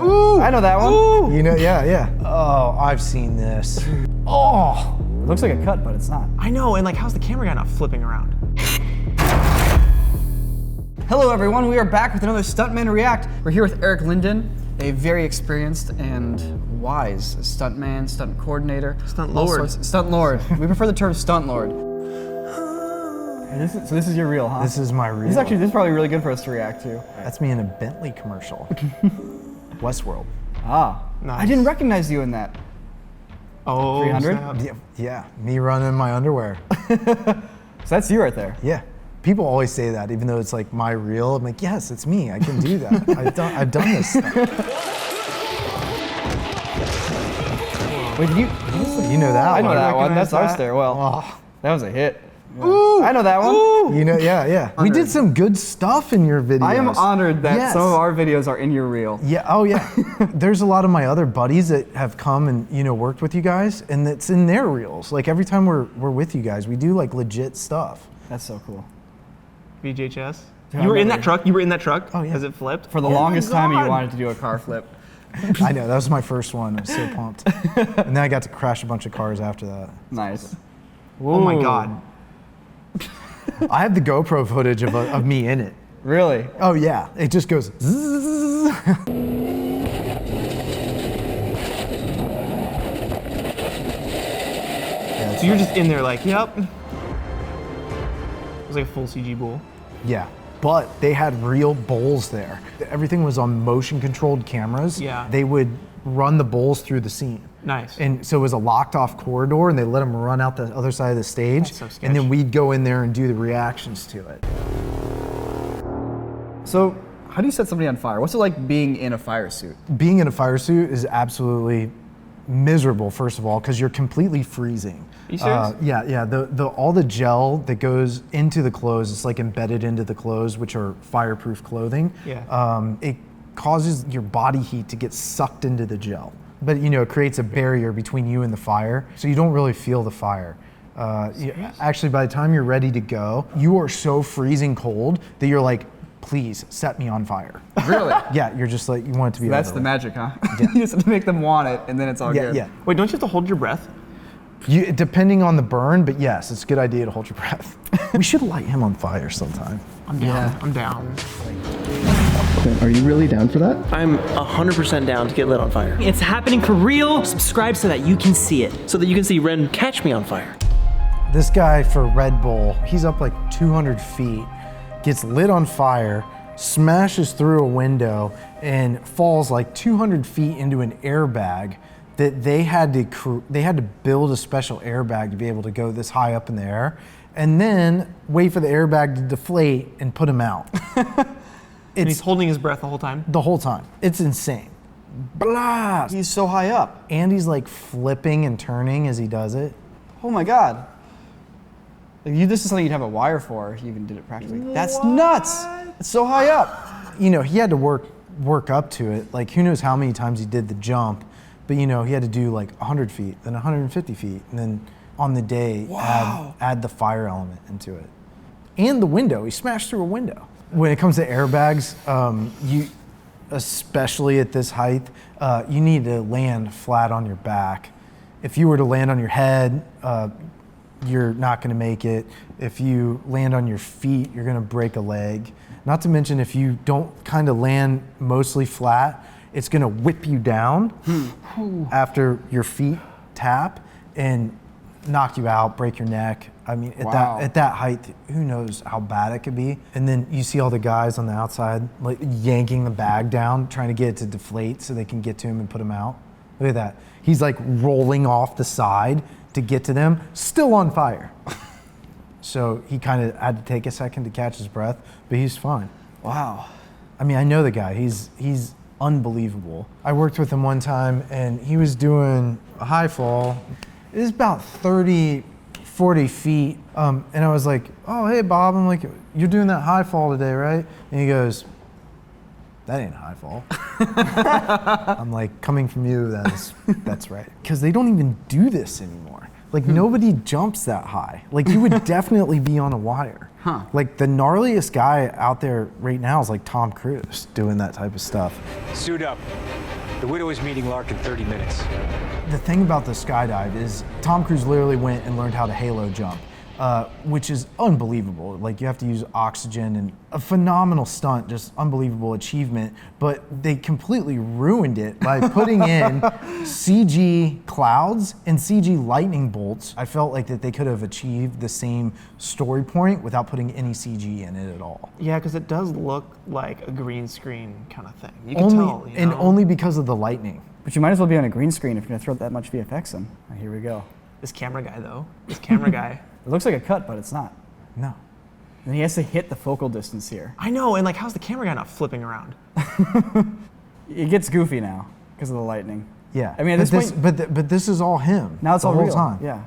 Ooh! I know that one. Ooh. You know, yeah. Oh, I've seen this. Oh! It looks like a cut, but it's not. I know, and like, how's the camera guy not flipping around? Hello everyone, we are back with another Stuntman React. We're here with Eric Linden, a very experienced and wise stuntman, stunt coordinator. Stunt lord. Stunt lord. We prefer the term stunt lord. So this is your reel, huh? This is my reel. This is probably really good for us to react to. That's me in a Bentley commercial. Westworld. Ah, Nice. I didn't recognize you in that. Oh, 300? snap. Yeah, me running my underwear. So that's you right there. Yeah. People always say that, even though it's like my reel. I'm like, yes, it's me. I can do that. I've done this stuff. Wait, You know that I know one. that one. That's our Recognize that? stairwell. Oh. That was a hit. Ooh. I know that one. Ooh. You know, yeah. We did Honored. some good stuff in your videos. I am honored that Yes. some of our videos are in your reel. Yeah, oh yeah. There's a lot of my other buddies that have come and, worked with you guys, and it's in their reels. Like every time we're with you guys, we do like legit stuff. That's so cool. VHS. Yeah, You were I in that remember. truck? You were in that truck? Oh, yeah. As it flipped? For the Oh longest my time, you God. wanted to do a car flip. I know, that was my first one. I was so pumped. And then I got to crash a bunch of cars after that. Nice. Oh my Ooh. God. I have the GoPro footage of me in it. Really? Oh yeah, it just goes zzz. So you're just in there like, yep. It was like a full CG bull. Yeah, but they had real bulls there. Everything was on motion controlled cameras. Yeah. They would run the bulls through the scene. Nice. And so it was a locked off corridor, and they let them run out the other side of the stage. That's so and then sketch. we'd go in there and do the reactions to it. So, how do you set somebody on fire? What's it like being in a fire suit? Being in a fire suit is absolutely miserable, first of all, because you're completely freezing. You serious? Yeah. All the gel that goes into the clothes, it's like embedded into the clothes, which are fireproof clothing. Yeah. It causes your body heat to get sucked into the gel. But it creates a barrier between you and the fire, so you don't really feel the fire. Actually, by the time you're ready to go, you are so freezing cold that you're like, please set me on fire. Really? Yeah, you're just like, you want it to be That's over the with. magic, huh? You just have to make them want it, and then it's all Yeah, good. yeah. Wait, don't you have to hold your breath? Depending on the burn, but yes, it's a good idea to hold your breath. We should light him on fire sometime. I'm down. Yeah. I'm down. Are you really down for that? I'm 100% down to get lit on fire. It's happening for real. Subscribe so that you can see it. So that you can see Ren catch me on fire. This guy for Red Bull, he's up like 200 feet, gets lit on fire, smashes through a window, and falls like 200 feet into an airbag that they had to build a special airbag to be able to go this high up in the air, and then wait for the airbag to deflate and put him out. And he's holding his breath the whole time. The whole time. It's insane. Blast! He's so high up. And he's like flipping and turning as he does it. Oh my God. This is something you'd have a wire for if you even did it practically. That's nuts. It's so high up. He had to work up to it. Like, who knows how many times he did the jump, but he had to do like 100 feet, then 150 feet, and then on the day add the fire element into it. And the window, he smashed through a window. When it comes to airbags, especially at this height, you need to land flat on your back. If you were to land on your head, you're not gonna make it. If you land on your feet, you're gonna break a leg. Not to mention, if you don't kind of land mostly flat, it's gonna whip you down after your feet tap and knock you out, break your neck. I mean, at that height, who knows how bad it could be. And then you see all the guys on the outside like yanking the bag down, trying to get it to deflate so they can get to him and put him out. Look at that. He's like rolling off the side to get to them, still on fire. So he kind of had to take a second to catch his breath, but he's fine. Wow. I mean, I know the guy. He's unbelievable. I worked with him one time, and he was doing a high fall. It was about 30, 40 feet. And I was like, oh, hey, Bob. I'm like, you're doing that high fall today, right? And he goes, that ain't a high fall. I'm like, coming from you, that's right. Because they don't even do this anymore. Like, nobody jumps that high. Like, you would definitely be on a wire. Huh. Like, the gnarliest guy out there right now is like Tom Cruise doing that type of stuff. Suit up. The Widow is meeting Lark in 30 minutes. The thing about the skydive is Tom Cruise literally went and learned how to halo jump, which is unbelievable. Like, you have to use oxygen, and a phenomenal stunt, just unbelievable achievement. But they completely ruined it by putting in CG clouds and CG lightning bolts. I felt like that they could have achieved the same story point without putting any CG in it at all. Yeah, because it does look like a green screen kind of thing. You can tell, you know? And only because of the lightning. But you might as well be on a green screen if you're gonna throw that much VFX in. Right, here we go. This camera guy, though. This camera guy. It looks like a cut, but it's not. No. And he has to hit the focal distance here. I know, and like, how's the camera guy not flipping around? It gets goofy now because of the lightning. Yeah. I mean, at this point, but this is all him. now it's the all whole real. time. Yeah.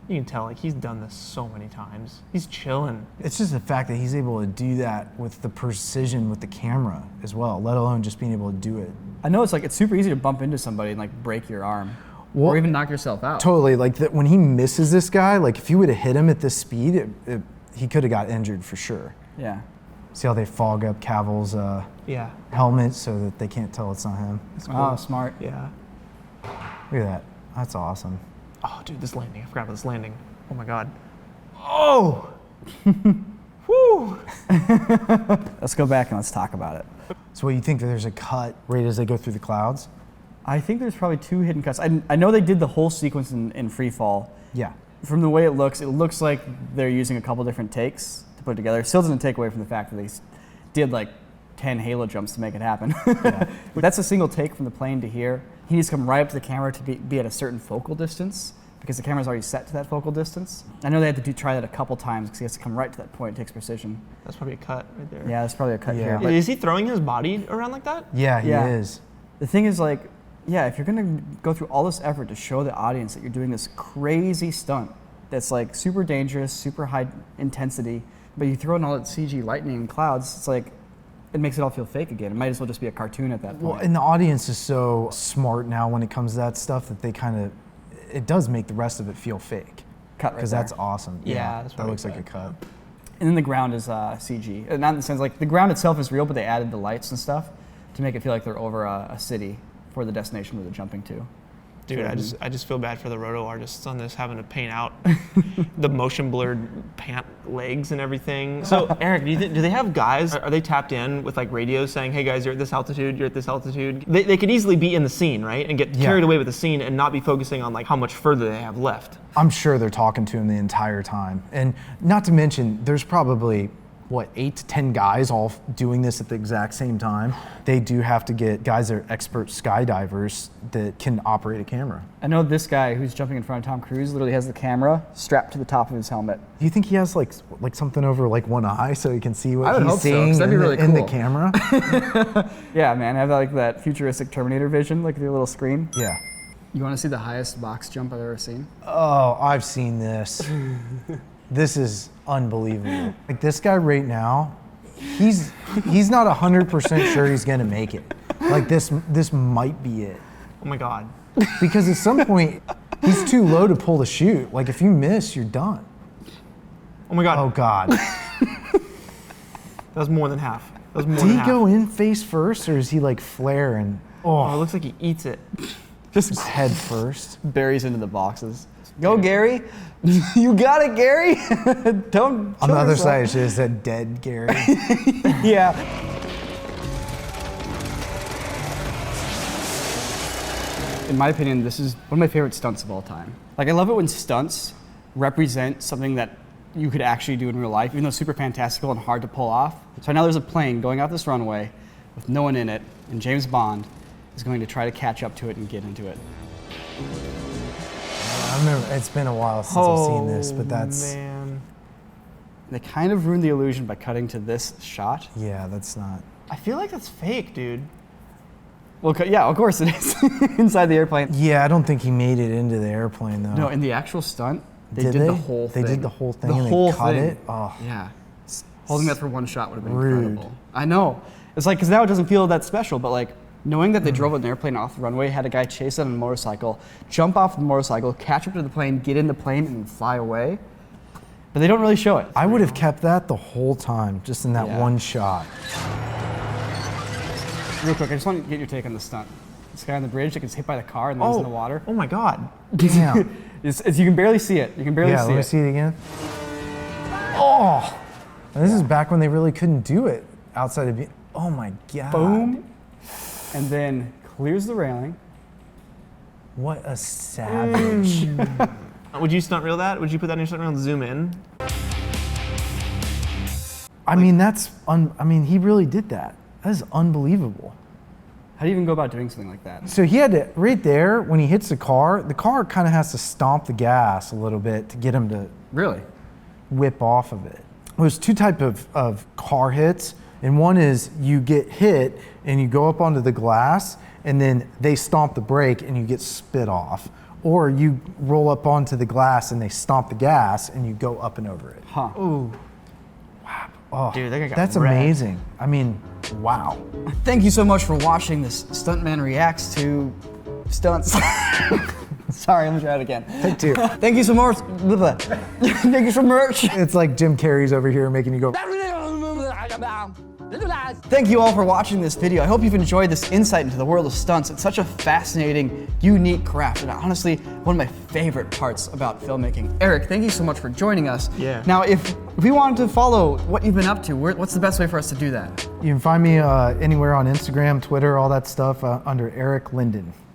You can tell, like, he's done this so many times. He's chilling. It's just the fact that he's able to do that with the precision with the camera as well, let alone just being able to do it. I know it's like it's super easy to bump into somebody and like break your arm, Well, or even knock yourself out. Totally. Like when he misses this guy, like if you would have hit him at this speed, he could have got injured for sure. Yeah. See how they fog up Cavill's Yeah. helmet so that they can't tell it's not him. Oh, smart. Yeah. Look at that. That's awesome. Oh, dude, this landing. I forgot about this landing. Oh my god. Oh! Woo! Let's go back and let's talk about it. So what, you think that there's a cut right as they go through the clouds? I think there's probably 2 hidden cuts. I know they did the whole sequence in free fall. Yeah. From the way it looks like they're using a couple different takes to put it together. Still doesn't take away from the fact that they did like 10 halo jumps to make it happen. Yeah. That's a single take from the plane to here. He needs to come right up to the camera to be at a certain focal distance because the camera's already set to that focal distance. I know they had to try that a couple times because he has to come right to that point. It takes precision. That's probably a cut right there. Yeah, that's probably a cut Yeah. here. But Is he throwing his body around like that? Yeah, he Yeah. is. the thing is, like, yeah, if you're gonna go through all this effort to show the audience that you're doing this crazy stunt that's like super dangerous, super high intensity, but you throw in all that CG lightning and clouds, it's like, it makes it all feel fake again. It might as well just be a cartoon at that point. Well, and the audience is so smart now when it comes to that stuff that they kind of, it does make the rest of it feel fake. Cut right Because there. that's awesome. Yeah, that's that probably looks like a cut. cut. And then the ground is CG. Not in the sense, like, the ground itself is real, but they added the lights and stuff to make it feel like they're over a city for the destination where they're jumping to. Dude, I just feel bad for the roto artists on this, having to paint out the motion blurred pant legs and everything. So Eric, do they have guys? Are they tapped in with like radios saying, "Hey guys, you're at this altitude. You're at this altitude." They could easily be in the scene, right, and get carried away with the scene and not be focusing on like how much further they have left. I'm sure they're talking to him the entire time. And not to mention, there's probably, 8 to 10 guys all doing this at the exact same time. They do have to get guys that are expert skydivers that can operate a camera. I know this guy who's jumping in front of Tom Cruise literally has the camera strapped to the top of his helmet. Do you think he has like something over like one eye so he can see I what would he's hope so, 'cause seeing that'd be in, really in the cool. camera? Yeah, man, have like that futuristic Terminator vision, like your little screen. Yeah. You want to see the highest box jump I've ever seen? Oh, I've seen this. This is unbelievable. Like this guy right now, he's not 100% sure he's gonna make it. Like this might be it. Oh my god. Because at some point, he's too low to pull the chute. Like if you miss, you're done. Oh my god. Oh God. That was more than half. That was more Did than he half. go in face first, or is he like flare and Oh, it looks like he eats it. just head first? Buries into the boxes. Go, Gary. You got it, Gary. Don't. On the other side, it just said dead Gary. Yeah. In my opinion, this is one of my favorite stunts of all time. Like, I love it when stunts represent something that you could actually do in real life, even though it's super fantastical and hard to pull off. So now there's a plane going off this runway with no one in it, and James Bond is going to try to catch up to it and get into it. I remember it's been a while since I've seen this, but that's Man. They kind of ruined the illusion by cutting to this shot. yeah, that's not. I feel like that's fake, dude. Well, yeah, of course it is. Inside the airplane. Yeah, I don't think he made it into the airplane though. No, in the actual stunt, they Did did they? the whole thing. They did the whole thing The and they whole cut thing. it? Oh. Yeah. Holding that for one shot would have been Rude. incredible. I know. It's like, because now it doesn't feel that special, but like, knowing that they drove an airplane off the runway, had a guy chase it on a motorcycle, jump off the motorcycle, catch up to the plane, get in the plane, and fly away. But they don't really show it. I would have kept that the whole time, just in that Yeah. one shot. Real quick, I just want to get your take on the stunt. This guy on the bridge that gets hit by the car and lands in the water. Oh my God. Damn. You can barely see it. You can barely Yeah, see let me it. see it again. Oh! And this is back when they really couldn't do it outside of. Oh my God. Boom. And then clears the railing. What a savage. Would you stunt reel that? Would you put that in your stunt reel and zoom in? I mean, he really did that. That is unbelievable. How do you even go about doing something like that? So he had to, right there, when he hits the car kind of has to stomp the gas a little bit to get him to Really? whip off of it. There's two type of car hits, and one is you get hit and you go up onto the glass and then they stomp the brake and you get spit off. Or you roll up onto the glass and they stomp the gas and you go up and over it. Huh. Ooh. Oh, Dude, that guy got that's wrecked. amazing. I mean, wow. Thank you so much for watching this Stuntman Reacts to Stunts. Sorry, I'm gonna try it again. Take two. Thank you so much. Thank you so much. It's like Jim Carrey's over here making you go. Thank you all for watching this video. I hope you've enjoyed this insight into the world of stunts. It's such a fascinating, unique craft, and honestly, one of my favorite parts about filmmaking. Eric, thank you so much for joining us. Yeah. Now, if we wanted to follow what you've been up to, what's the best way for us to do that? You can find me anywhere on Instagram, Twitter, all that stuff under Eric Linden.